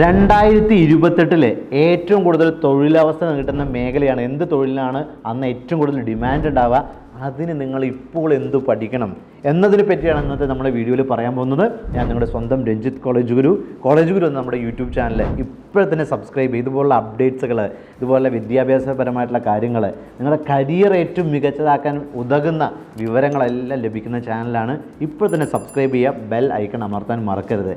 2028 ഏറ്റവും കൂടുതൽ തൊഴിലവസരം കിട്ടുന്ന മേഖലയാണ്. എന്ത് തൊഴിലിനാണ് അന്ന് ഏറ്റവും കൂടുതൽ ഡിമാൻഡ് ഉണ്ടാവുക, അതിന് നിങ്ങൾ ഇപ്പോൾ എന്ത് പഠിക്കണം എന്നതിനെ പറ്റിയാണ് ഇന്നത്തെ നമ്മുടെ വീഡിയോയിൽ പറയാൻ പോകുന്നത്. ഞാൻ നിങ്ങളുടെ സ്വന്തം രഞ്ജിത്ത് കോളേജ് ഗുരു എന്ന നമ്മുടെ യൂട്യൂബ് ചാനൽ ഇപ്പോൾ തന്നെ സബ്സ്ക്രൈബ് ചെയ്ത് ഇതുപോലുള്ള അപ്ഡേറ്റ്സുകൾ, ഇതുപോലെ വിദ്യാഭ്യാസപരമായിട്ടുള്ള കാര്യങ്ങൾ, നിങ്ങളുടെ കരിയർ ഏറ്റവും മികച്ചതാക്കാൻ ഉതകുന്ന വിവരങ്ങളെല്ലാം ലഭിക്കുന്ന ചാനലാണ്. ഇപ്പോൾ തന്നെ സബ്സ്ക്രൈബ് ചെയ്യുക, ബെൽ ഐക്കൺ അമർത്താൻ മറക്കരുത്.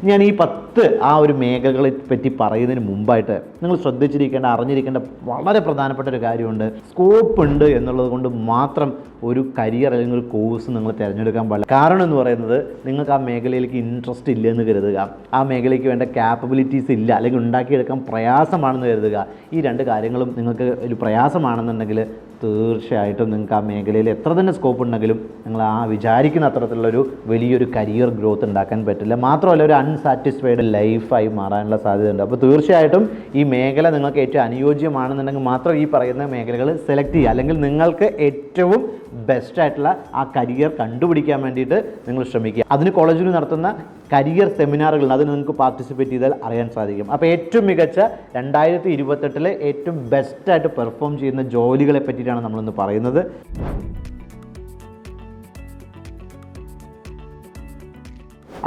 ഞാൻ ഈ 10 ഒരു മേഖലകളെ പറ്റി പറയുന്നതിന് മുമ്പായിട്ട് നിങ്ങൾ ശ്രദ്ധിച്ചിരിക്കേണ്ട, അറിഞ്ഞിരിക്കേണ്ട വളരെ പ്രധാനപ്പെട്ട ഒരു കാര്യമുണ്ട്. സ്കോപ്പ് ഉണ്ട് എന്നുള്ളത് കൊണ്ട് മാത്രം ഒരു കരിയർ അല്ലെങ്കിൽ ഒരു കോഴ്സ് നിങ്ങൾ തിരഞ്ഞെടുക്കാൻ പാടില്ല. കാരണം എന്ന് പറയുന്നത്, നിങ്ങൾക്ക് ആ മേഖലയിലേക്ക് ഇൻട്രസ്റ്റ് ഇല്ല എന്ന് കരുതുക, ആ മേഖലയ്ക്ക് വേണ്ട ക്യാപ്പബിലിറ്റീസ് ഇല്ല അല്ലെങ്കിൽ ഉണ്ടാക്കിയെടുക്കാൻ പ്രയാസമാണെന്ന് കരുതുക. ഈ 2 കാര്യങ്ങളും നിങ്ങൾക്ക് ഒരു പ്രയാസമാണെന്നുണ്ടെങ്കിൽ തീർച്ചയായിട്ടും നിങ്ങൾക്ക് ആ മേഖലയിൽ എത്ര തന്നെ സ്കോപ്പ് ഉണ്ടെങ്കിലും നിങ്ങൾ ആ വിചാരിക്കുന്ന അത്തരത്തിലുള്ളൊരു വലിയൊരു കരിയർ ഗ്രോത്ത് ഉണ്ടാക്കാൻ പറ്റില്ല. മാത്രമല്ല, ഒരു അൺസാറ്റിസ്ഫൈഡ് ലൈഫായി മാറാനുള്ള സാധ്യതയുണ്ട്. അപ്പോൾ തീർച്ചയായിട്ടും ഈ മേഖല നിങ്ങൾക്ക് ഏറ്റവും അനുയോജ്യമാണെന്നുണ്ടെങ്കിൽ മാത്രം ഈ പറയുന്ന മേഖലകൾ സെലക്ട് ചെയ്യുക, അല്ലെങ്കിൽ നിങ്ങൾക്ക് ഏറ്റവും ബെസ്റ്റായിട്ടുള്ള ആ കരിയർ കണ്ടുപിടിക്കാൻ വേണ്ടിയിട്ട് നിങ്ങൾ ശ്രമിക്കുക. അതിന് കോളേജിൽ നടത്തുന്ന കരിയർ സെമിനാറുകൾ, അതിന് നിങ്ങൾക്ക് പാർട്ടിസിപ്പേറ്റ് ചെയ്താൽ അറിയാൻ സാധിക്കും. അപ്പോൾ ഏറ്റവും മികച്ച 2028 ഏറ്റവും ബെസ്റ്റായിട്ട് പെർഫോം ചെയ്യുന്ന ജോലികളെ പറ്റിയിട്ടാണ് നമ്മളിന്ന് പറയുന്നത്.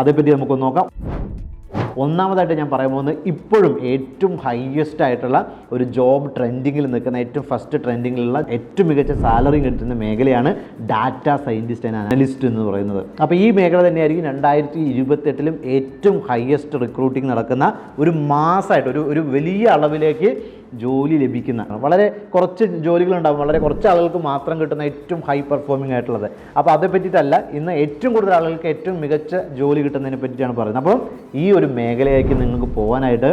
അതേപ്പറ്റി നമുക്കൊന്ന് നോക്കാം. ഒന്നാമതായിട്ട് ഞാൻ പറയാൻ പോകുന്നത്, ഇപ്പോഴും ഏറ്റവും ഹയസ്റ്റ് ആയിട്ടുള്ള ഒരു ജോബ് ട്രെൻഡിങ്ങിൽ നിൽക്കുന്ന, ഏറ്റവും ഫസ്റ്റ് ട്രെൻഡിങ്ങിലുള്ള ഏറ്റവും മികച്ച സാലറി കിട്ടുന്ന മേഖലയാണ് ഡാറ്റ സയൻറ്റിസ്റ്റ് ആൻഡ് അനലിസ്റ്റ് എന്ന് പറയുന്നത്. അപ്പോൾ ഈ മേഖല തന്നെയായിരിക്കും 2028 ഏറ്റവും ഹയസ്റ്റ് റിക്രൂട്ടിംഗ് നടക്കുന്ന, ഒരു മാസമായിട്ട് ഒരു വലിയ അളവിലേക്ക് ജോലി ലഭിക്കുന്ന, വളരെ കുറച്ച് ജോലികളുണ്ടാകും, വളരെ കുറച്ച് ആളുകൾക്ക് മാത്രം കിട്ടുന്ന ഏറ്റവും ഹൈ പെർഫോമിംഗ് ആയിട്ടുള്ളത്. അപ്പോൾ അതേ പറ്റിയിട്ടല്ല, ഇന്ന് ഏറ്റവും കൂടുതൽ ആളുകൾക്ക് ഏറ്റവും മികച്ച ജോലി കിട്ടുന്നതിനെ പറ്റിയിട്ടാണ് പറയുന്നത്. അപ്പോൾ ഈ ഒരു മേഖലയിലേക്ക് നിങ്ങൾക്ക് പോകാനായിട്ട്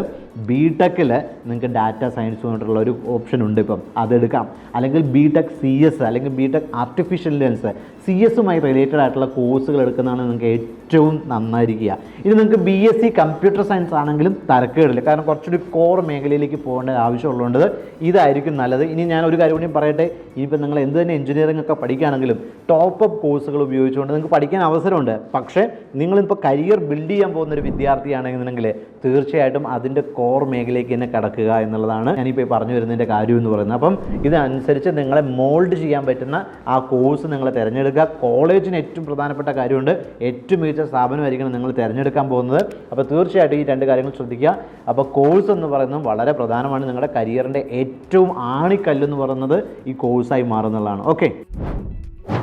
ബിടെക്കിൽ നിങ്ങൾക്ക് ഡാറ്റ സയൻസ് കൊണ്ടുള്ള ഒരു ഓപ്ഷൻ ഉണ്ട്. ഇപ്പം അതെടുക്കാം. അല്ലെങ്കിൽ ബിടെക് CS അല്ലെങ്കിൽ B Tech artificial intelligence CS related ആയിട്ടുള്ള കോഴ്സുകൾ എടുക്കുന്നതാണ് നിങ്ങൾക്ക് ഏറ്റവും നന്നായിരിക്കുക. ഇനി നിങ്ങൾക്ക് BSc കമ്പ്യൂട്ടർ സയൻസ് ആണെങ്കിലും തരക്കേടില്ല, കാരണം കുറച്ചുകൂടി കോർ മേഖലയിലേക്ക് പോകേണ്ട ആവശ്യമുള്ളതുകൊണ്ട് ഇതായിരിക്കും നല്ലത്. ഇനി ഞാൻ ഒരു കാര്യം കൂടി പറയട്ടെ, ഇനിയിപ്പോൾ നിങ്ങൾ എന്ത് തന്നെ എഞ്ചിനീയറിംഗ് ഒക്കെ പഠിക്കുകയാണെങ്കിലും ടോപ്പ് കോഴ്സുകൾ ഉപയോഗിച്ചുകൊണ്ട് നിങ്ങൾക്ക് പഠിക്കാൻ അവസരമുണ്ട്. പക്ഷേ നിങ്ങളിപ്പോൾ കരിയർ ബിൽഡ് ചെയ്യാൻ പോകുന്നൊരു വിദ്യാർത്ഥിയാണെന്നുണ്ടെങ്കിൽ തീർച്ചയായിട്ടും അതിൻ്റെ കോർ മേഖലയിലേക്ക് തന്നെ കടക്കുക എന്നുള്ളതാണ് ഞാനിപ്പോൾ പറഞ്ഞു വരുന്നതിൻ്റെ കാര്യം എന്ന് പറയുന്നത്. അപ്പം ഇതനുസരിച്ച് നിങ്ങളെ മോൾഡ് ചെയ്യാൻ പറ്റുന്ന ആ കോഴ്സ് നിങ്ങൾ തിരഞ്ഞെടുക്കുക. കോളേജിന് ഏറ്റവും പ്രധാനപ്പെട്ട കാര്യമുണ്ട്, ഏറ്റവും മികച്ച സ്ഥാപനമായിരിക്കണം നിങ്ങൾ തിരഞ്ഞെടുക്കാൻ പോകുന്നത്. അപ്പോൾ തീർച്ചയായിട്ടും ഈ 2 കാര്യങ്ങൾ ശ്രദ്ധിക്കുക. അപ്പോൾ കോഴ്സ് എന്ന് പറയുന്നത് വളരെ പ്രധാനമാണ്. നിങ്ങളുടെ കരിയറിൻ്റെ ഏറ്റവും ആണിക്കല്ലെന്ന് പറയുന്നത് ഈ കോഴ്സായി മാറുന്നതാണ്. ഓക്കെ,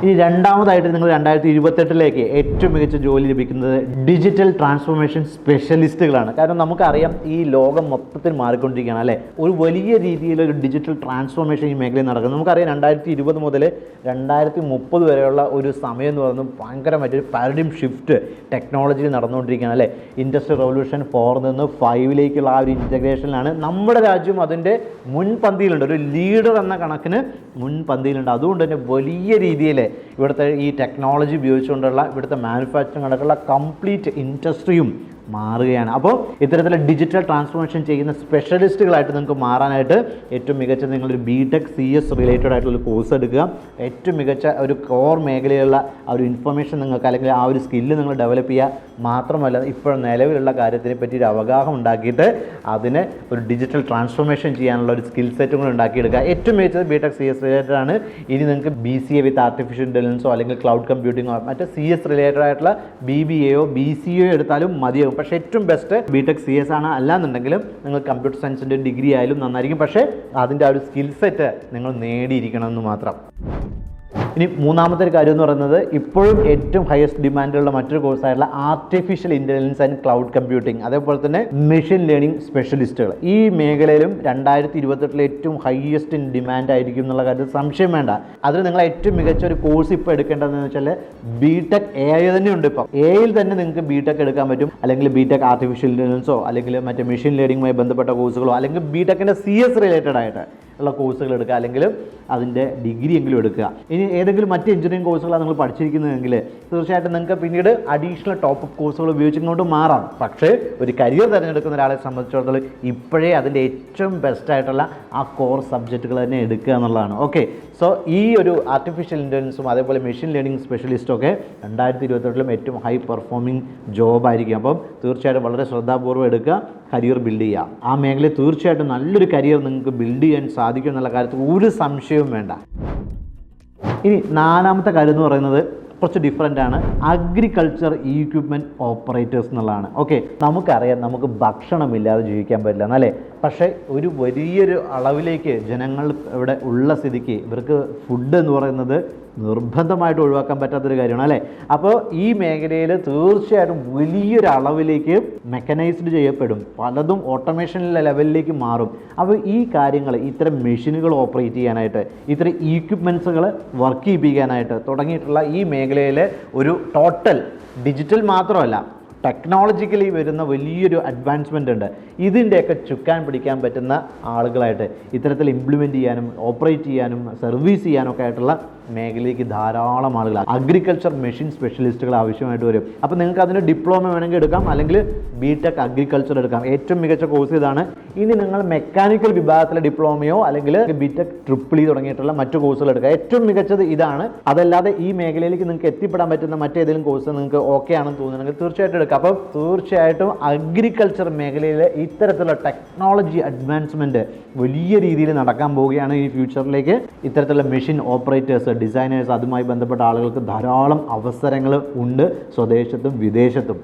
ഇനി രണ്ടാമതായിട്ട് നിങ്ങൾ 2028 ഏറ്റവും മികച്ച ജോലി ലഭിക്കുന്നത് ഡിജിറ്റൽ ട്രാൻസ്ഫോർമേഷൻ സ്പെഷ്യലിസ്റ്റുകളാണ്. കാരണം നമുക്കറിയാം, ഈ ലോകം മൊത്തത്തിൽ മാറിക്കൊണ്ടിരിക്കുകയാണ് അല്ലേ. ഒരു വലിയ രീതിയിലൊരു ഡിജിറ്റൽ ട്രാൻസ്ഫോർമേഷൻ ഈ മേഖലയിൽ നടക്കുന്നത്. നമുക്കറിയാം 2020 മുതൽ 2030 വരെയുള്ള ഒരു സമയം എന്ന് പറയുന്നത് ഭയങ്കരമായിട്ടൊരു പാരഡിം ഷിഫ്റ്റ് ടെക്നോളജിയിൽ നടന്നുകൊണ്ടിരിക്കുകയാണ് അല്ലേ. ഇൻഡസ്ട്രിയൽ റവല്യൂഷൻ 4 നിന്ന് 5 ആ ഒരു ഇൻ്റഗ്രേഷനിലാണ് നമ്മുടെ രാജ്യം അതിൻ്റെ മുൻപന്തിയിലുണ്ട്. ഒരു ലീഡർ എന്ന കണക്കിന് മുൻപന്തിയിലുണ്ട്. അതുകൊണ്ട് തന്നെ വലിയ രീതിയിൽ ഇവിടുത്തെ ഈ ടെക്നോളജി ഉപയോഗിച്ചുകൊണ്ടുള്ള ഇവിടുത്തെ മാനുഫാക്ചറിങ് അടക്കമുള്ള കംപ്ലീറ്റ് ഇൻഡസ്ട്രിയും മാറുകയാണ്. അപ്പോൾ ഇത്തരത്തിലുള്ള ഡിജിറ്റൽ ട്രാൻസ്ഫോർമേഷൻ ചെയ്യുന്ന സ്പെഷ്യലിസ്റ്റുകളായിട്ട് നിങ്ങൾക്ക് മാറാനായിട്ട് ഏറ്റവും മികച്ച നിങ്ങളൊരു ബിടെക് CS റിലേറ്റഡ് ആയിട്ടുള്ള ഒരു കോഴ്സ് എടുക്കുക. ഏറ്റവും മികച്ച ഒരു കോർ മേഖലയിലുള്ള ആ ഒരു ഇൻഫർമേഷൻ നിങ്ങൾക്ക്, അല്ലെങ്കിൽ ആ ഒരു സ്കില്ല് നിങ്ങൾ ഡെവലപ്പ് ചെയ്യുക. മാത്രമല്ല, ഇപ്പോൾ നിലവിലുള്ള കാര്യത്തിനെ പറ്റി ഒരു അവഗാഹം ഉണ്ടാക്കിയിട്ട് അതിനെ ഒരു ഡിജിറ്റൽ ട്രാൻസ്ഫോർമേഷൻ ചെയ്യാനുള്ള ഒരു സ്കിൽ സെറ്റും കൂടെ ഉണ്ടാക്കിയെടുക്കുക. ഏറ്റവും മികച്ചത് ബിടെക് CS റിലേറ്റഡ് ആണ്. ഇനി നിങ്ങൾക്ക് BCA വിത്ത് ആർട്ടിഫിഷ്യൽ ഇൻ്റലിജൻസോ അല്ലെങ്കിൽ ക്ലൗഡ് കമ്പ്യൂട്ടിങ്ങോ മറ്റേ CS റിലേറ്റഡ് ആയിട്ടുള്ള BBAയോ BCAയോ എടുത്താലും മതിയാകും. പക്ഷേ ഏറ്റവും ബെസ്റ്റ് ബിടെക് CS ആണ്. അല്ലാന്നുണ്ടെങ്കിലും നിങ്ങൾ കമ്പ്യൂട്ടർ സയൻസിൻ്റെ ഡിഗ്രി ആയാലും നന്നായിരിക്കും. പക്ഷേ അതിൻ്റെ ആ ഒരു സ്കിൽ സെറ്റ് നിങ്ങൾ നേടിയിരിക്കണം എന്ന് മാത്രം. ഇനി മൂന്നാമത്തെ ഒരു കാര്യം എന്ന് പറയുന്നത്, ഇപ്പോഴും ഏറ്റവും ഹയസ്റ്റ് ഡിമാൻഡുള്ള മറ്റൊരു കോഴ്സായിട്ടുള്ള artificial intelligence and cloud computing, അതേപോലെ തന്നെ മെഷീൻ ലേണിംഗ് സ്പെഷ്യലിസ്റ്റുകൾ. ഈ മേഖലയിലും 2028 ഏറ്റവും ഹയസ്റ്റ് ഇൻ ഡിമാൻഡ് ആയിരിക്കും എന്നുള്ള കാര്യത്തിൽ സംശയം വേണ്ട. അതിൽ നിങ്ങൾ ഏറ്റവും മികച്ച ഒരു കോഴ്സ് ഇപ്പോൾ എടുക്കേണ്ടതെന്ന് വെച്ചാൽ ബിടെക് AI തന്നെ ഉണ്ട്. ഇപ്പം AI തന്നെ നിങ്ങൾക്ക് ബിടെക് എടുക്കാൻ പറ്റും. അല്ലെങ്കിൽ ബിടെക് ആർട്ടിഫിഷ്യൽ ഇൻ്റലിജൻസോ അല്ലെങ്കിൽ മറ്റേ മെഷീൻ ലേണിംഗുമായി ബന്ധപ്പെട്ട കോഴ്സുകളോ അല്ലെങ്കിൽ ബിടെക്കിൻ്റെ CS റിലേറ്റഡ് ആയിട്ട് ഉള്ള കോഴ്സുകൾ എടുക്കുക, അല്ലെങ്കിൽ അതിൻ്റെ ഡിഗ്രി എങ്കിലും എടുക്കുക. ഇനി ഏതെങ്കിലും മറ്റ് എഞ്ചിനീയറിംഗ് കോഴ്സുകളാണ് നിങ്ങൾ പഠിച്ചിരിക്കുന്നതെങ്കിൽ തീർച്ചയായിട്ടും നിങ്ങൾക്ക് പിന്നീട് അഡീഷണൽ ടോപ്പ് കോഴ്സുകൾ ഉപയോഗിച്ചുകൊണ്ട് മാറാം. പക്ഷേ ഒരു കരിയർ തിരഞ്ഞെടുക്കുന്ന ഒരാളെ സംബന്ധിച്ചിടത്തോളം ഇപ്പോഴേ അതിൻ്റെ ഏറ്റവും ബെസ്റ്റായിട്ടുള്ള ആ കോർ സബ്ജക്റ്റുകൾ തന്നെ എടുക്കുക എന്നുള്ളതാണ്. ഓക്കെ, സോ ഈ ഒരു ആർട്ടിഫിഷ്യൽ ഇൻ്റലിജൻസും അതേപോലെ മെഷീൻ ലേണിംഗ് സ്പെഷ്യലിസ്റ്റും ഒക്കെ 2028 ഏറ്റവും ഹൈ പെർഫോമിംഗ് ജോബായിരിക്കും. അപ്പം തീർച്ചയായിട്ടും വളരെ ശ്രദ്ധാപൂർവ്വം എടുക്കുക, കരിയർ ബിൽഡ് ചെയ്യുക. ആ മേഖലയിൽ തീർച്ചയായിട്ടും നല്ലൊരു കരിയർ നിങ്ങൾക്ക് ബിൽഡ് ചെയ്യാൻ സാധിക്കും എന്നുള്ള കാര്യത്തിൽ ഒരു സംശയവും വേണ്ട. ഇനി 4ാമത്തെ കാര്യം എന്ന് പറയുന്നത് കുറച്ച് ഡിഫറെൻ്റ് ആണ്. അഗ്രികൾച്ചർ ഇക്വിപ്മെൻറ്റ് ഓപ്പറേറ്റേഴ്സ് എന്നുള്ളതാണ്. ഓക്കെ, നമുക്കറിയാം നമുക്ക് ഭക്ഷണമില്ലാതെ ജീവിക്കാൻ പറ്റില്ല എന്നല്ലേ. പക്ഷേ ഒരു വലിയൊരു അളവിലേക്ക് ജനങ്ങൾ ഇവിടെ ഉള്ള സ്ഥിതിക്ക് ഇവർക്ക് ഫുഡ് എന്ന് പറയുന്നത് നിർബന്ധമായിട്ട് ഒഴിവാക്കാൻ പറ്റാത്തൊരു കാര്യമാണ് അല്ലേ. അപ്പോൾ ഈ മേഖലയിൽ തീർച്ചയായിട്ടും വലിയൊരു അളവിലേക്ക് മെക്കനൈസ്ഡ് ചെയ്യപ്പെടും, പലതും ഓട്ടോമേഷൻ ലെവലിലേക്ക് മാറും. അപ്പോൾ ഈ കാര്യങ്ങൾ, ഇത്തരം മെഷീനുകൾ ഓപ്പറേറ്റ് ചെയ്യാനായിട്ട്, ഇത്തരം ഇക്വിപ്മെൻറ്റ്സുകൾ വർക്ക് ചെയ്യിപ്പിക്കാനായിട്ട് തുടങ്ങിയിട്ടുള്ള ഈ മേഖലയിൽ ഒരു ടോട്ടൽ ഡിജിറ്റൽ മാത്രമല്ല ടെക്നോളജിക്കലി വരുന്ന വലിയൊരു അഡ്വാൻസ്മെൻ്റ് ഉണ്ട്. ഇതിൻ്റെയൊക്കെ ചുക്കാൻ പിടിക്കാൻ പറ്റുന്ന ആളുകളായിട്ട് ഇത്തരത്തിൽ ഇംപ്ലിമെൻറ്റ് ചെയ്യാനും ഓപ്പറേറ്റ് ചെയ്യാനും സർവീസ് ചെയ്യാനൊക്കെ ആയിട്ടുള്ള മേഖലയിലേക്ക് ധാരാളം ആളുകൾ അഗ്രികൾച്ചർ മെഷീൻ സ്പെഷ്യലിസ്റ്റുകൾ ആവശ്യമായിട്ട് വരും. അപ്പോൾ നിങ്ങൾക്ക് അതിന് ഡിപ്ലോമ വേണമെങ്കിൽ എടുക്കാം, അല്ലെങ്കിൽ ബിടെക് അഗ്രികൾച്ചർ എടുക്കാം. ഏറ്റവും മികച്ച കോഴ്സ് ഇതാണ്. ഇനി നിങ്ങൾ മെക്കാനിക്കൽ വിഭാഗത്തിലെ ഡിപ്ലോമയോ അല്ലെങ്കിൽ ബിടെക് ട്രിപ്പിൾ തുടങ്ങിയിട്ടുള്ള മറ്റു കോഴ്സുകൾ എടുക്കുക. ഏറ്റവും മികച്ചത് ഇതാണ്. അതല്ലാതെ ഈ മേഖലയിലേക്ക് നിങ്ങൾക്ക് എത്തിപ്പെടാൻ പറ്റുന്ന മറ്റേതെങ്കിലും കോഴ്സ് നിങ്ങൾക്ക് ഓക്കെ ആണെന്ന് തോന്നുന്നുണ്ടെങ്കിൽ തീർച്ചയായിട്ടും എടുക്കുക. അപ്പോൾ തീർച്ചയായിട്ടും അഗ്രികൾച്ചർ മേഖലയിൽ ഇത്തരത്തിലുള്ള ടെക്നോളജി അഡ്വാൻസ്മെൻറ്റ് വലിയ രീതിയിൽ നടക്കാൻ പോവുകയാണ് ഈ ഫ്യൂച്ചറിലേക്ക്. ഇത്തരത്തിലുള്ള മെഷീൻ ഓപ്പറേറ്റേഴ്സ്, ഡിസൈനേഴ്സ്, അതുമായി ബന്ധപ്പെട്ട ആളുകൾക്ക് ധാരാളം അവസരങ്ങൾ ഉണ്ട് സ്വദേശത്തും വിദേശത്തും.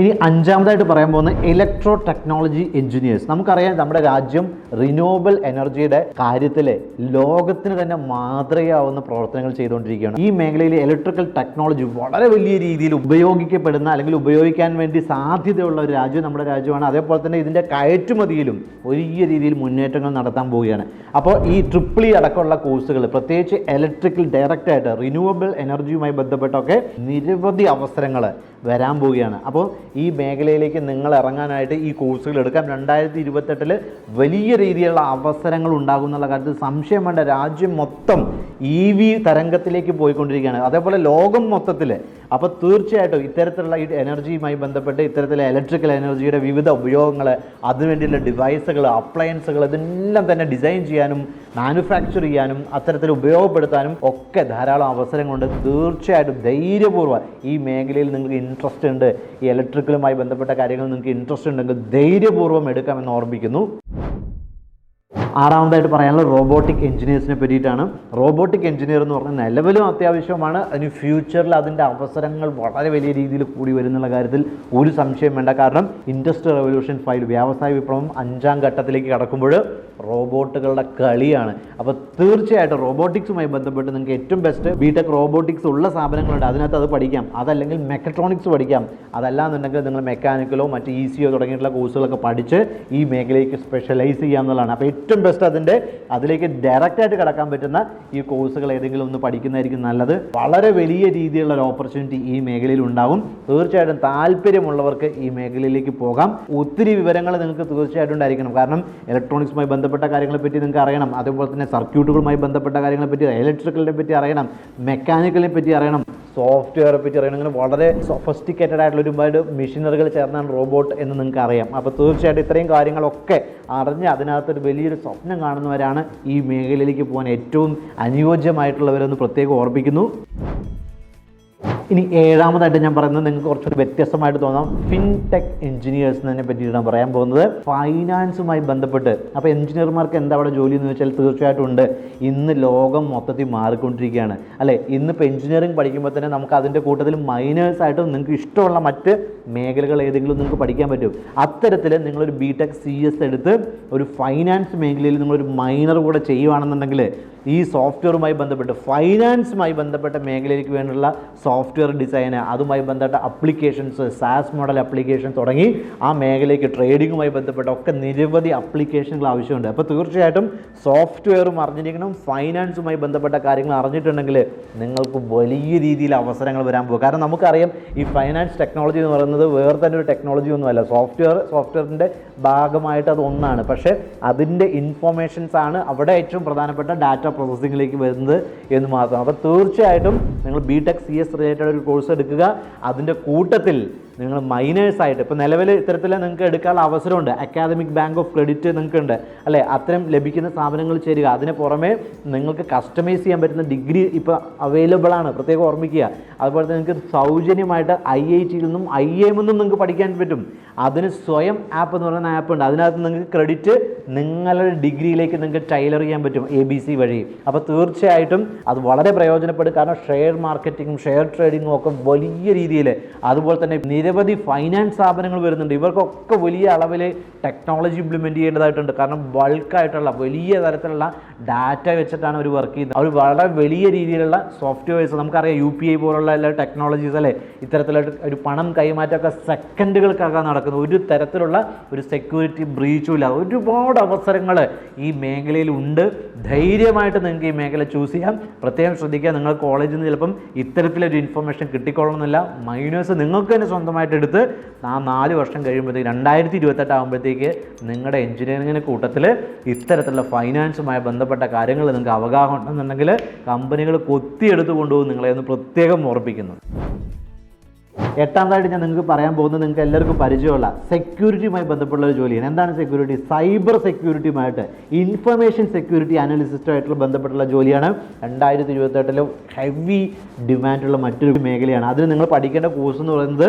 ഇനി 5ാമതായിട്ട് പറയാൻ പോകുന്നത് ഇലക്ട്രോ ടെക്നോളജി എഞ്ചിനീയേഴ്സ്. നമുക്കറിയാം നമ്മുടെ രാജ്യം റിന്യൂവബിൾ എനർജിയുടെ കാര്യത്തിൽ ലോകത്തിന് തന്നെ മാതൃകയാവുന്ന പ്രവർത്തനങ്ങൾ ചെയ്തുകൊണ്ടിരിക്കുകയാണ്. ഈ മേഖലയിൽ ഇലക്ട്രിക്കൽ ടെക്നോളജി വളരെ വലിയ രീതിയിൽ ഉപയോഗിക്കപ്പെടുന്ന അല്ലെങ്കിൽ ഉപയോഗിക്കാൻ വേണ്ടി സാധ്യതയുള്ള ഒരു രാജ്യം നമ്മുടെ രാജ്യമാണ്. അതേപോലെ തന്നെ ഇതിൻ്റെ കയറ്റുമതിയിലും വലിയ രീതിയിൽ മുന്നേറ്റങ്ങൾ നടത്താൻ പോവുകയാണ്. അപ്പോൾ ഈ ട്രിപ്പിൾ അടക്കമുള്ള കോഴ്സുകൾ, പ്രത്യേകിച്ച് ഇലക്ട്രിക്കൽ ഡയറക്റ്റായിട്ട് റിന്യൂവബിൾ എനർജിയുമായി ബന്ധപ്പെട്ടൊക്കെ നിരവധി അവസരങ്ങൾ വരാൻ പോവുകയാണ്. അപ്പോൾ ഈ മേഖലയിലേക്ക് നിങ്ങൾ ഇറങ്ങാനായിട്ട് ഈ കോഴ്സുകൾ എടുക്കാം. 2028 വലിയ രീതിയിലുള്ള അവസരങ്ങൾ ഉണ്ടാകും എന്നുള്ള കാര്യത്തിൽ സംശയം വേണ്ട. രാജ്യം മൊത്തം EV തരംഗത്തിലേക്ക് പോയിക്കൊണ്ടിരിക്കുകയാണ്, അതേപോലെ ലോകം മൊത്തത്തിൽ. അപ്പോൾ തീർച്ചയായിട്ടും ഇത്തരത്തിലുള്ള ഈ എനർജിയുമായി ബന്ധപ്പെട്ട് ഇത്തരത്തിലുള്ള ഇലക്ട്രിക്കൽ എനർജിയുടെ വിവിധ ഉപയോഗങ്ങൾ, അതിനുവേണ്ടിയുള്ള ഡിവൈസുകൾ, അപ്ലയൻസുകൾ, ഇതെല്ലാം തന്നെ ഡിസൈൻ ചെയ്യാനും മാനുഫാക്ചർ ചെയ്യാനും അത്തരത്തിൽ ഉപയോഗപ്പെടുത്താനും ഒക്കെ ധാരാളം അവസരങ്ങളുണ്ട്. തീർച്ചയായിട്ടും ധൈര്യപൂർവ്വം ഈ മേഖലയിൽ നിങ്ങൾക്ക് ഇൻട്രസ്റ്റ് ഉണ്ട്, ഈ ഇലക്ട്രിക്കലുമായി ബന്ധപ്പെട്ട കാര്യങ്ങൾ നിങ്ങൾക്ക് ഇൻട്രസ്റ്റ് ഉണ്ടെങ്കിൽ ധൈര്യപൂർവ്വം എടുക്കാമെന്ന് ഓർമ്മിക്കുന്നു. 6ാമതായിട്ട് പറയാനുള്ളത് റോബോട്ടിക് എഞ്ചിനീയേഴ്സിനെ പറ്റിയിട്ടാണ്. റോബോട്ടിക് എഞ്ചിനീയർ എന്ന് പറഞ്ഞാൽ നിലവിലും അത്യാവശ്യമാണ്. അതിന് ഫ്യൂച്ചറിൽ അതിൻ്റെ അവസരങ്ങൾ വളരെ വലിയ രീതിയിൽ കൂടി വരുന്നുള്ള കാര്യത്തിൽ ഒരു സംശയം വേണ്ട. കാരണം ഇൻഡസ്ട്രിയൽ റെവല്യൂഷൻ 5 വ്യവസായ വിപ്ലവം 5ാം ഘട്ടത്തിലേക്ക് കടക്കുമ്പോൾ റോബോട്ടുകളുടെ കളിയാണ്. അപ്പോൾ തീർച്ചയായിട്ടും റോബോട്ടിക്സുമായി ബന്ധപ്പെട്ട് നിങ്ങൾക്ക് ഏറ്റവും ബെസ്റ്റ് ബിടെക് റോബോട്ടിക്സ് ഉള്ള സ്ഥാപനങ്ങളുണ്ട്, അതിനകത്ത് അത് പഠിക്കാം. അതല്ലെങ്കിൽ മെക്കട്രോണിക്സ് പഠിക്കാം. അതല്ലാന്നുണ്ടെങ്കിൽ നിങ്ങൾ മെക്കാനിക്കലോ മറ്റ് ECO തുടങ്ങിയിട്ടുള്ള കോഴ്സുകളൊക്കെ പഠിച്ച് ഈ മേഖലയ്ക്ക് സ്പെഷ്യലൈസ് ചെയ്യാവുന്നതാണ്. അപ്പോൾ ഏറ്റവും ബെസ്റ്റ് അതിലേക്ക് ഡയറക്റ്റായിട്ട് കടക്കാൻ പറ്റുന്ന ഈ കോഴ്സുകൾ ഏതെങ്കിലും ഒന്ന് പഠിക്കുന്നതായിരിക്കും നല്ലത്. വളരെ വലിയ രീതിയിലുള്ള ഒരു ഓപ്പർച്യൂണിറ്റി ഈ മേഖലയിൽ ഉണ്ടാകും. തീർച്ചയായിട്ടും താല്പര്യമുള്ളവർക്ക് ഈ മേഖലയിലേക്ക് പോകാം. ഒത്തിരി വിവരങ്ങൾ നിങ്ങൾക്ക് തീർച്ചയായിട്ടും ഉണ്ടായിരിക്കണം. കാരണം ഇലക്ട്രോണിക്സുമായി ബന്ധപ്പെട്ട കാര്യങ്ങളെ പറ്റി നിങ്ങൾക്ക് അറിയണം, അതേപോലെ തന്നെ സർക്യൂട്ടുകളുമായി ബന്ധപ്പെട്ട കാര്യങ്ങളെ പറ്റി, ഇലക്ട്രിക്കലിനെ പറ്റി അറിയണം, മെക്കാനിക്കലിനെ പറ്റി അറിയണം, സോഫ്റ്റ്വെയറെ പറ്റി അറിയണം. അങ്ങനെ വളരെ സൊഫസ്റ്റിക്കേറ്റഡ് ആയിട്ടുള്ള ഒരുപാട് മെഷീനറികൾ ചേർന്നാണ് റോബോട്ട് എന്ന് നിങ്ങൾക്ക് അറിയാം. അപ്പോൾ തീർച്ചയായിട്ടും ഇത്രയും കാര്യങ്ങളൊക്കെ അറിഞ്ഞ് അതിനകത്തൊരു വലിയൊരു സ്വപ്നം കാണുന്നവരാണ് ഈ മേഖലയിലേക്ക് പോകാൻ ഏറ്റവും അനുയോജ്യമായിട്ടുള്ളവരെന്ന് പ്രത്യേകം ഓർമ്മിക്കുന്നു. ഇനി 7ാമതായിട്ട് ഞാൻ പറയുന്നത് നിങ്ങൾക്ക് കുറച്ചൊരു വ്യത്യസ്തമായിട്ട് തോന്നാം. ഫിൻടെക് എഞ്ചിനീയേഴ്സിനെ പറ്റിയിട്ടാണ് പറയാൻ പോകുന്നത്. ഫൈനാൻസുമായി ബന്ധപ്പെട്ട്. അപ്പോൾ എഞ്ചിനീയർമാർക്ക് എന്താ അവിടെ ജോലി എന്ന് വെച്ചാൽ തീർച്ചയായിട്ടും ഉണ്ട്. ഇന്ന് ലോകം മൊത്തത്തിൽ മാറിക്കൊണ്ടിരിക്കുകയാണ് അല്ലേ. ഇന്നിപ്പോൾ എഞ്ചിനീയറിംഗ് പഠിക്കുമ്പോൾ തന്നെ നമുക്ക് അതിൻ്റെ കൂട്ടത്തിൽ മൈനേഴ്സായിട്ട് നിങ്ങൾക്ക് ഇഷ്ടമുള്ള മറ്റ് മേഖലകൾ ഏതെങ്കിലും നിങ്ങൾക്ക് പഠിക്കാൻ പറ്റും. അത്തരത്തിൽ നിങ്ങളൊരു ബിടെക് CS എടുത്ത് ഒരു ഫൈനാൻസ് മേഖലയിൽ നിങ്ങളൊരു മൈനർ കൂടെ ചെയ്യുകയാണെന്നുണ്ടെങ്കിൽ ഈ സോഫ്റ്റ്വെയറുമായി ബന്ധപ്പെട്ട് ഫൈനാൻസുമായി ബന്ധപ്പെട്ട മേഖലയിലേക്ക് വേണ്ടിയുള്ള സോഫ്റ്റ്വെയർ ഡിസൈന്, അതുമായി ബന്ധപ്പെട്ട അപ്ലിക്കേഷൻസ്, സാസ് മോഡൽ ആപ്ലിക്കേഷൻ തുടങ്ങി ആ മേഖലയ്ക്ക് ട്രേഡിങ്ങുമായി ബന്ധപ്പെട്ട ഒക്കെ നിരവധി ആപ്ലിക്കേഷനുകൾ ആവശ്യമുണ്ട്. അപ്പോൾ തീർച്ചയായിട്ടും സോഫ്റ്റ്വെയറും അറിഞ്ഞിരിക്കണം, ഫൈനാൻസുമായി ബന്ധപ്പെട്ട കാര്യങ്ങൾ അറിഞ്ഞിട്ടുണ്ടെങ്കിൽ നിങ്ങൾക്ക് വലിയ രീതിയിൽ അവസരങ്ങൾ വരാൻ പോകും. കാരണം നമുക്കറിയാം ഈ ഫൈനാൻസ് ടെക്നോളജി എന്ന് പറയുന്നത് വേറെ തന്നെ ഒരു ടെക്നോളജി ഒന്നുമല്ല. സോഫ്റ്റ്വെയറിൻ്റെ ഭാഗമായിട്ട് അത് ഒന്നാണ്. പക്ഷേ അതിൻ്റെ ഇൻഫോർമേഷൻസ് ആണ് അവിടെ ഏറ്റവും പ്രധാനപ്പെട്ട ഡാറ്റ പ്രോസസ്സിങ്ങിലേക്ക് വരുന്നത് എന്ന് മാത്രം. അപ്പോൾ തീർച്ചയായിട്ടും നിങ്ങൾ BTech CS റിലേറ്റഡ് ഒരു കോഴ്സ് എടുക്കുക. അതിൻ്റെ കൂട്ടത്തിൽ നിങ്ങൾ മൈനേഴ്സായിട്ട് ഇപ്പോൾ നിലവിൽ ഇത്തരത്തിൽ നിങ്ങൾക്ക് എടുക്കാനുള്ള അവസരമുണ്ട്. അക്കാദമിക് ബാങ്ക് ഓഫ് ക്രെഡിറ്റ് നിങ്ങൾക്കുണ്ട് അല്ലേ, അത്തരം ലഭിക്കുന്ന സ്ഥാപനങ്ങൾ ചേരുക. അതിന് പുറമെ നിങ്ങൾക്ക് കസ്റ്റമൈസ് ചെയ്യാൻ പറ്റുന്ന ഡിഗ്രി ഇപ്പോൾ അവൈലബിൾ ആണ്, പ്രത്യേകം ഓർമ്മിക്കുക. അതുപോലെ തന്നെ നിങ്ങൾക്ക് സൗജന്യമായിട്ട് IITയിൽ നിന്നും IIM നിന്നും നിങ്ങൾക്ക് പഠിക്കാൻ പറ്റും. അതിന് സ്വയം ആപ്പ് എന്ന് പറയുന്ന ആപ്പ് ഉണ്ട്. അതിനകത്ത് നിങ്ങൾക്ക് ക്രെഡിറ്റ് നിങ്ങളുടെ ഡിഗ്രിയിലേക്ക് നിങ്ങൾക്ക് ടൈലർ ചെയ്യാൻ പറ്റും ABC വഴി. അപ്പോൾ തീർച്ചയായിട്ടും അത് വളരെ പ്രയോജനപ്പെടും. കാരണം ഷെയർ മാർക്കറ്റിങ്ങും ഷെയർ ട്രേഡിങ്ങും ഒക്കെ വലിയ രീതിയിൽ, അതുപോലെ തന്നെ നിരവധി ഫൈനാൻസ് സ്ഥാപനങ്ങൾ വരുന്നുണ്ട്. ഇവർക്കൊക്കെ വലിയ അളവിൽ ടെക്നോളജി ഇംപ്ലിമെൻറ്റ് ചെയ്യേണ്ടതായിട്ടുണ്ട്. കാരണം ബൾക്കായിട്ടുള്ള വലിയ തരത്തിലുള്ള ഡാറ്റ വെച്ചിട്ടാണ് അവർ വർക്ക് ചെയ്യുന്നത്. അവർ വളരെ വലിയ രീതിയിലുള്ള സോഫ്റ്റ്വെയർസ്, നമുക്കറിയാം UPI പോലുള്ള എല്ലാ ടെക്നോളജീസ് അല്ലേ, ഇത്തരത്തിലുള്ള ഒരു പണം കൈമാറ്റമൊക്കെ സെക്കൻഡുകൾക്കകം നടക്കുന്നത്. ഒരു തരത്തിലുള്ള ഒരു സെക്യൂരിറ്റി ബ്രീച്ചും ഇല്ല. ഒരുപാട് അവസരങ്ങൾ ഈ മേഖലയിൽ ഉണ്ട്. ധൈര്യമായിട്ട് നിങ്ങൾക്ക് ഈ മേഖല ചൂസ് ചെയ്യാം. പ്രത്യേകം ശ്രദ്ധിക്കുക, നിങ്ങൾ കോളേജിൽ നിന്ന് ചിലപ്പം ഇത്തരത്തിലൊരു ഇൻഫർമേഷൻ കിട്ടിക്കൊള്ളണമെന്നില്ല. മൈനേഴ്സ് നിങ്ങൾക്ക് തന്നെ സ്വന്തമായിട്ട് എടുത്ത് ആ 4 വർഷം കഴിയുമ്പോഴത്തേക്ക് 2028 ആകുമ്പോഴത്തേക്ക് നിങ്ങളുടെ എഞ്ചിനീയറിങ്ങിന് കൂട്ടത്തിൽ ഇത്തരത്തിലുള്ള ഫൈനാൻസുമായി ബന്ധപ്പെട്ട കാര്യങ്ങൾ നിങ്ങൾക്ക് അവഗാഹം ഉണ്ടെന്നുണ്ടെങ്കിൽ കമ്പനികൾ കൊത്തിയെടുത്ത് കൊണ്ടുപോകും. നിങ്ങളെ ഒന്ന് പ്രത്യേകം ഓർപ്പിക്കുന്നു. എട്ടാമതായിട്ട് ഞാൻ നിങ്ങൾക്ക് പറയാൻ പോകുന്നത് നിങ്ങൾക്ക് എല്ലാവർക്കും പരിചയമുള്ള സെക്യൂരിറ്റിയുമായി ബന്ധപ്പെട്ടുള്ള ഒരു ജോലിയാണ്. എന്താണ് സെക്യൂരിറ്റി? സൈബർ സെക്യൂരിറ്റിയുമായിട്ട് ഇൻഫർമേഷൻ സെക്യൂരിറ്റി അനലിസ്റ്റുമായിട്ടുള്ള ബന്ധപ്പെട്ടുള്ള ജോലിയാണ്. 2028 ഹെവി ഡിമാൻഡുള്ള മറ്റൊരു മേഖലയാണ്. അതിന് നിങ്ങൾ പഠിക്കേണ്ട കോഴ്സ് എന്ന് പറയുന്നത്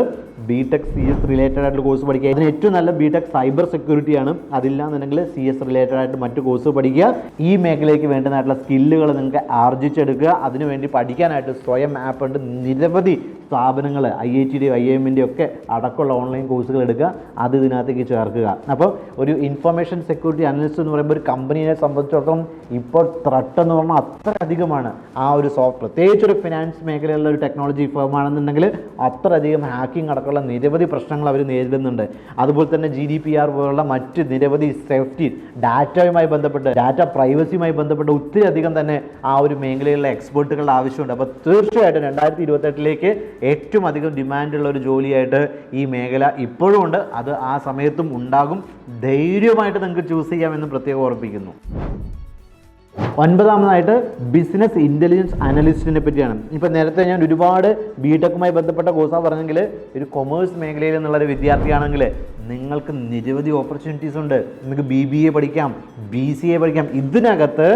BTech CS റിലേറ്റഡ് ആയിട്ടുള്ള കോഴ്സ് പഠിക്കുക. അതിന് ഏറ്റവും നല്ല BTech സൈബർ സെക്യൂരിറ്റിയാണ്. അതില്ലാന്നുണ്ടെങ്കിൽ CS റിലേറ്റഡ് ആയിട്ട് മറ്റു കോഴ്സ് പഠിക്കുക. ഈ മേഖലയ്ക്ക് വേണ്ടതായിട്ടുള്ള സ്കില്ലുകൾ നിങ്ങൾക്ക് ആർജിച്ചെടുക്കുക. അതിനുവേണ്ടി പഠിക്കാനായിട്ട് സ്വയം ആപ്പ് ഉണ്ട്. നിരവധി സ്ഥാപനങ്ങൾ IITയുടെയും IIMൻ്റെയും ഒക്കെ അടക്കമുള്ള ഓൺലൈൻ കോഴ്സുകൾ എടുക്കുക. അത് ഇതിനകത്തേക്ക് ചേർക്കുക. അപ്പോൾ ഒരു ഇൻഫർമേഷൻ സെക്യൂരിറ്റി അനലിസ്റ്റ് എന്ന് പറയുമ്പോൾ ഒരു കമ്പനിയെ സംബന്ധിച്ചിടത്തോളം ഇപ്പോൾ ത്രട്ട് എന്ന് പറഞ്ഞാൽ അത്ര അധികമാണ്. ആ ഒരു പ്രത്യേകിച്ച് ഒരു ഫിനാൻസ് മേഖലയിലുള്ള ഒരു ടെക്നോളജി ഫേം ആണെന്നുണ്ടെങ്കിൽ അത്രയധികം ഹാക്കിംഗ് അടക്കമുള്ള നിരവധി പ്രശ്നങ്ങൾ അവർ നേരിടുന്നുണ്ട്. അതുപോലെ തന്നെ GDPR പോലുള്ള മറ്റ് നിരവധി സേഫ്റ്റി, ഡാറ്റയുമായി ബന്ധപ്പെട്ട് ഡാറ്റ പ്രൈവസിയുമായി ബന്ധപ്പെട്ട് ഒത്തിരി അധികം തന്നെ ആ ഒരു മേഖലയിലുള്ള എക്സ്പേർട്ടുകളുടെ ആവശ്യമുണ്ട്. അപ്പോൾ തീർച്ചയായിട്ടും 2028 ഏറ്റവും അധികം ഡിമാൻഡുള്ള ഒരു ജോലിയായിട്ട് ഈ മേഖല ഇപ്പോഴും ഉണ്ട്. അത് ആ സമയത്തും ഉണ്ടാകും. ധൈര്യമായിട്ട് നിങ്ങൾക്ക് ചൂസ് ചെയ്യാമെന്ന് പ്രത്യേകം ഓർപ്പിക്കുന്നു. 9ാമതായിട്ട് ബിസിനസ് ഇൻ്റലിജൻസ് അനലിസ്റ്റിനെ പറ്റിയാണ്. ഇപ്പോൾ നേരത്തെ ഞാൻ ഒരുപാട് BTechുമായി ബന്ധപ്പെട്ട കോഴ്സാണ് പറഞ്ഞെങ്കിൽ ഒരു കൊമേഴ്സ് മേഖലയിൽ നിന്നുള്ളൊരു വിദ്യാർത്ഥിയാണെങ്കിൽ നിങ്ങൾക്ക് നിരവധി ഓപ്പർച്യൂണിറ്റീസ് ഉണ്ട്. നിങ്ങൾക്ക് BBA പഠിക്കാം, BCA പഠിക്കാം. ഇതിനകത്ത്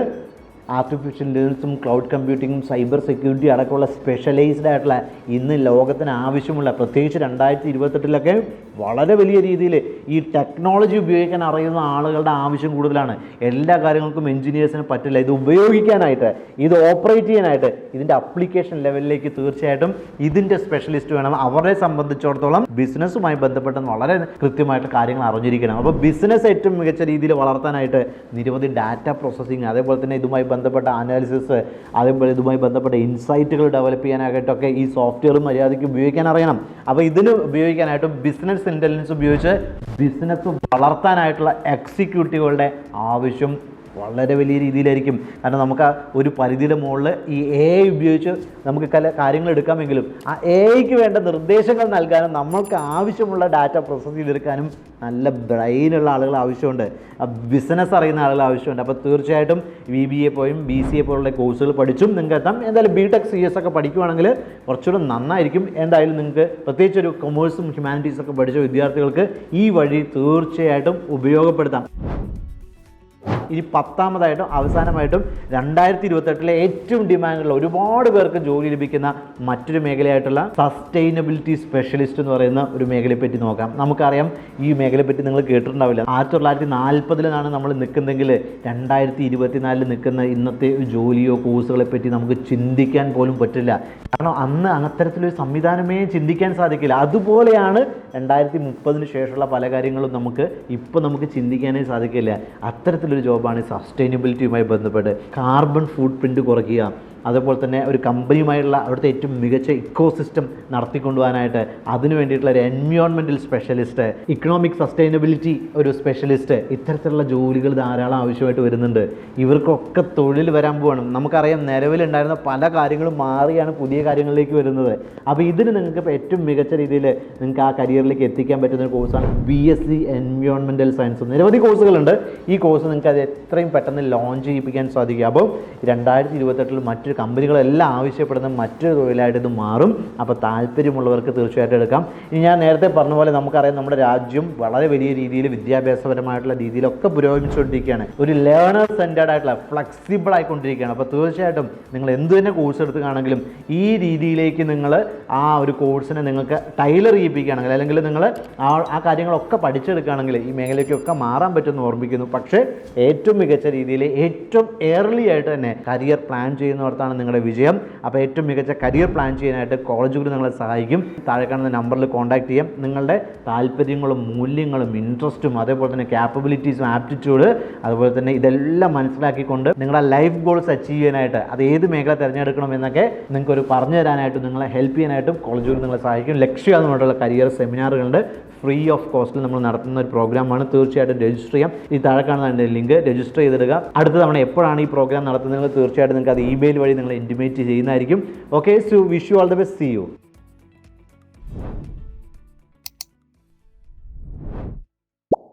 ആർട്ടിഫിഷ്യൽ ഇൻ്റലിജൻസും ക്ലൗഡ് കമ്പ്യൂട്ടിങ്ങും സൈബർ സെക്യൂരിറ്റി അടക്കമുള്ള സ്പെഷ്യലൈസ്ഡ് ആയിട്ടുള്ള ഇന്ന് ലോകത്തിന് ആവശ്യമുള്ള, പ്രത്യേകിച്ച് 2028 വളരെ വലിയ രീതിയിൽ ഈ ടെക്നോളജി ഉപയോഗിക്കാൻ അറിയുന്ന ആളുകളുടെ ആവശ്യം കൂടുതലാണ്. എല്ലാ കാര്യങ്ങൾക്കും എഞ്ചിനീയേഴ്സിന് പറ്റില്ല. ഇത് ഉപയോഗിക്കാനായിട്ട്, ഇത് ഓപ്പറേറ്റ് ചെയ്യാനായിട്ട്, ഇതിൻ്റെ അപ്ലിക്കേഷൻ ലെവലിലേക്ക് തീർച്ചയായിട്ടും ഇതിൻ്റെ സ്പെഷ്യലിസ്റ്റ് വേണം. അവരെ സംബന്ധിച്ചിടത്തോളം ബിസിനസ്സുമായി ബന്ധപ്പെട്ട വളരെ കൃത്യമായിട്ട് കാര്യങ്ങൾ അറിഞ്ഞിരിക്കണം. അപ്പോൾ ബിസിനസ് ഏറ്റവും മികച്ച രീതിയിൽ വളർത്താനായിട്ട് നിരവധി ഡാറ്റ പ്രോസസ്സിങ്, അതേപോലെ തന്നെ ഇതുമായി ബന്ധപ്പെട്ട അനാലിസിസ്, അതേപോലെ ഇതുമായി ബന്ധപ്പെട്ട ഇൻസൈറ്റുകൾ ഡെവലപ്പ് ചെയ്യാനായിട്ടൊക്കെ ഈ സോഫ്റ്റ്വെയർ മര്യാദയ്ക്ക് ഉപയോഗിക്കാൻ അറിയണം. അപ്പോൾ ഇതിന് ഉപയോഗിക്കാനായിട്ട് ബിസിനസ് ഇൻ്റലിജൻസ് ഉപയോഗിച്ച് ബിസിനസ് വളർത്താനായിട്ടുള്ള എക്സിക്യൂട്ടീവുകളുടെ ആവശ്യം വളരെ വലിയ രീതിയിലായിരിക്കും. കാരണം നമുക്ക് ഒരു പരിധിയുടെ മുകളിൽ ഈ AI ഉപയോഗിച്ച് നമുക്ക് കാര്യങ്ങൾ എടുക്കാമെങ്കിലും ആ AIക്ക് വേണ്ട നിർദ്ദേശങ്ങൾ നൽകാനും നമ്മൾക്ക് ആവശ്യമുള്ള ഡാറ്റ പ്രോസസ്സ് ചെയ്തെടുക്കാനും നല്ല ബ്രെയിനുള്ള ആളുകൾ ആവശ്യമുണ്ട്, ബിസിനസ് അറിയുന്ന ആളുകൾ ആവശ്യമുണ്ട്. അപ്പോൾ തീർച്ചയായിട്ടും BBA പോയും BCA പോലുള്ള കോഴ്സുകൾ പഠിച്ചും നിങ്ങൾക്ക് എത്താം. എന്തായാലും BTech CS ഒക്കെ പഠിക്കുകയാണെങ്കിൽ കുറച്ചുകൂടെ നന്നായിരിക്കും. എന്തായാലും നിങ്ങൾക്ക് പ്രത്യേകിച്ച് ഒരു കൊമേഴ്സും ഹ്യൂമാനിറ്റീസൊക്കെ പഠിച്ച വിദ്യാർത്ഥികൾക്ക് ഈ വഴി തീർച്ചയായിട്ടും ഉപയോഗപ്പെടുത്താം. ഇനി 10ാമതായിട്ടും അവസാനമായിട്ടും 2028 ഏറ്റവും ഡിമാൻഡുള്ള, ഒരുപാട് പേർക്ക് ജോലി ലഭിക്കുന്ന മറ്റൊരു മേഖലയായിട്ടുള്ള സസ്റ്റൈനബിലിറ്റി സ്പെഷ്യലിസ്റ്റ് എന്ന് പറയുന്ന ഒരു മേഖലയെ പറ്റി നോക്കാം. നമുക്കറിയാം ഈ മേഖലയെ പറ്റി നിങ്ങൾ കേട്ടിട്ടുണ്ടാവില്ല. 1940-ലാണ് നമ്മൾ നിൽക്കുന്നതെങ്കിൽ 2024 നിൽക്കുന്ന ഇന്നത്തെ ജോലിയോ കോഴ്സുകളെ പറ്റി നമുക്ക് ചിന്തിക്കാൻ പോലും പറ്റില്ല. കാരണം അന്ന് അത്തരത്തിലൊരു സംവിധാനമേ ചിന്തിക്കാൻ സാധിക്കില്ല. അതുപോലെയാണ് 2030 ശേഷമുള്ള പല കാര്യങ്ങളും നമുക്ക് ചിന്തിക്കാനേ സാധിക്കില്ല. അത്തരത്തിലൊരു ജോബാണ് സസ്റ്റൈനബിലിറ്റിയുമായി ബന്ധപ്പെട്ട്. കാർബൺ ഫുട് പ്രിൻറ്റ് കുറയ്ക്കുക, അതുപോലെ തന്നെ ഒരു കമ്പനിയുമായുള്ള അവിടുത്തെ ഏറ്റവും മികച്ച ഇക്കോസിസ്റ്റം നടത്തിക്കൊണ്ടുപോകാനായിട്ട് അതിന് വേണ്ടിയിട്ടുള്ള ഒരു എൻവയോൺമെൻറ്റൽ സ്പെഷ്യലിസ്റ്റ്, ഇക്കണോമിക് സസ്റ്റൈനബിലിറ്റി ഒരു സ്പെഷ്യലിസ്റ്റ്, ഇത്തരത്തിലുള്ള ജോലികൾ ധാരാളം ആവശ്യമായിട്ട് വരുന്നുണ്ട്. ഇവർക്കൊക്കെ തൊഴിൽ വരാൻ പോകണം. നമുക്കറിയാം നിലവിലുണ്ടായിരുന്ന പല കാര്യങ്ങളും മാറിയാണ് പുതിയ കാര്യങ്ങളിലേക്ക് വരുന്നത്. അപ്പോൾ ഇതിന് നിങ്ങൾക്ക് ഇപ്പോൾ ഏറ്റവും മികച്ച രീതിയിൽ നിങ്ങൾക്ക് ആ കരിയറിലേക്ക് എത്തിക്കാൻ പറ്റുന്ന ഒരു കോഴ്സാണ് BSc എൻവയോൺമെൻറ്റൽ സയൻസ്. നിരവധി കോഴ്സുകളുണ്ട്. ഈ കോഴ്സ് നിങ്ങൾക്ക് അത് എത്രയും പെട്ടെന്ന് ലോഞ്ച് ചെയ്യിപ്പിക്കാൻ സാധിക്കും. അപ്പോൾ 2028 മറ്റൊരു കമ്പനികളെല്ലാം ആവശ്യപ്പെടുന്ന മറ്റൊരു തൊഴിലായിട്ട് ഇത് മാറും. അപ്പോൾ താല്പര്യമുള്ളവർക്ക് തീർച്ചയായിട്ടും എടുക്കാം. ഇനി ഞാൻ നേരത്തെ പറഞ്ഞ പോലെ നമുക്കറിയാം നമ്മുടെ രാജ്യം വളരെ വലിയ രീതിയിൽ വിദ്യാഭ്യാസപരമായിട്ടുള്ള രീതിയിലൊക്കെ പുരോഗമിച്ചുകൊണ്ടിരിക്കുകയാണ്. ഒരു ലേണർ സെൻറ്റേർഡ് ആയിട്ടുള്ള ഫ്ലെക്സിബിൾ ആയിക്കൊണ്ടിരിക്കുകയാണ്. അപ്പോൾ തീർച്ചയായിട്ടും നിങ്ങൾ എന്ത് തന്നെ കോഴ്സ് എടുക്കുകയാണെങ്കിലും ഈ രീതിയിലേക്ക് നിങ്ങൾ ആ ഒരു കോഴ്സിനെ നിങ്ങൾക്ക് ടൈലർ ചെയ്യിപ്പിക്കുകയാണെങ്കിൽ, അല്ലെങ്കിൽ നിങ്ങൾ ആ കാര്യങ്ങളൊക്കെ പഠിച്ചെടുക്കുകയാണെങ്കിൽ ഈ മേഖലയ്ക്കൊക്കെ മാറാൻ പറ്റുമെന്ന് ഓർമ്മിക്കുന്നു. പക്ഷേ ഏറ്റവും മികച്ച രീതിയിൽ ഏറ്റവും ഏർലി ആയിട്ട് തന്നെ കരിയർ പ്ലാൻ ചെയ്യുന്നവർത്താണ് നിങ്ങളുടെ വിജയം. അപ്പോൾ ഏറ്റവും മികച്ച കരിയർ പ്ലാൻ ചെയ്യാനായിട്ട് കോളേജ് ഗ്രൂപ്പ് നിങ്ങളെ സഹായിക്കും. താഴെ കാണുന്ന നമ്പറിൽ കോൺടാക്ട് ചെയ്യാം. നിങ്ങളുടെ താല്പര്യങ്ങളും മൂല്യങ്ങളും ഇൻട്രസ്റ്റും അതേപോലെ തന്നെ ക്യാപ്പബിലിറ്റീസും ആപ്റ്റിറ്റ്യൂഡ് അതുപോലെ തന്നെ ഇതെല്ലാം മനസ്സിലാക്കിക്കൊണ്ട് നിങ്ങളുടെ ലൈഫ് ഗോൾസ് അച്ചീവ് ചെയ്യാനായിട്ട് അത് ഏത് മേഖല തിരഞ്ഞെടുക്കണം എന്നൊക്കെ നിങ്ങൾക്കൊരു പറഞ്ഞു തരാനായിട്ടും നിങ്ങളെ ഹെൽപ്പ് ചെയ്യാനായിട്ടും കോളേജ് ഗ്രൂപ്പ് നിങ്ങളെ സഹായിക്കും. ലക്ഷ്യമായിട്ടുള്ള കരിയർ സെമിനാറുകളുണ്ട്. ഫ്രീ ഓഫ് കോസ്റ്റിൽ നമ്മൾ നടത്തുന്ന ഒരു പ്രോഗ്രാമാണ്. തീർച്ചയായിട്ടും രജിസ്റ്റർ ചെയ്യാം. ഈ താഴെ കാണുന്ന ലിങ്ക് രജിസ്റ്റർ ചെയ്തിടുക. അടുത്ത തവണ എപ്പോഴാണ് ഈ പ്രോഗ്രാം നടത്തുന്നത് തീർച്ചയായിട്ടും നിങ്ങൾക്ക് അത് ഇമെയിൽ വഴി നിങ്ങൾ ഇൻറ്റിമേറ്റ് ചെയ്യുന്നതായിരിക്കും. Okay, so wish you all the best. See U.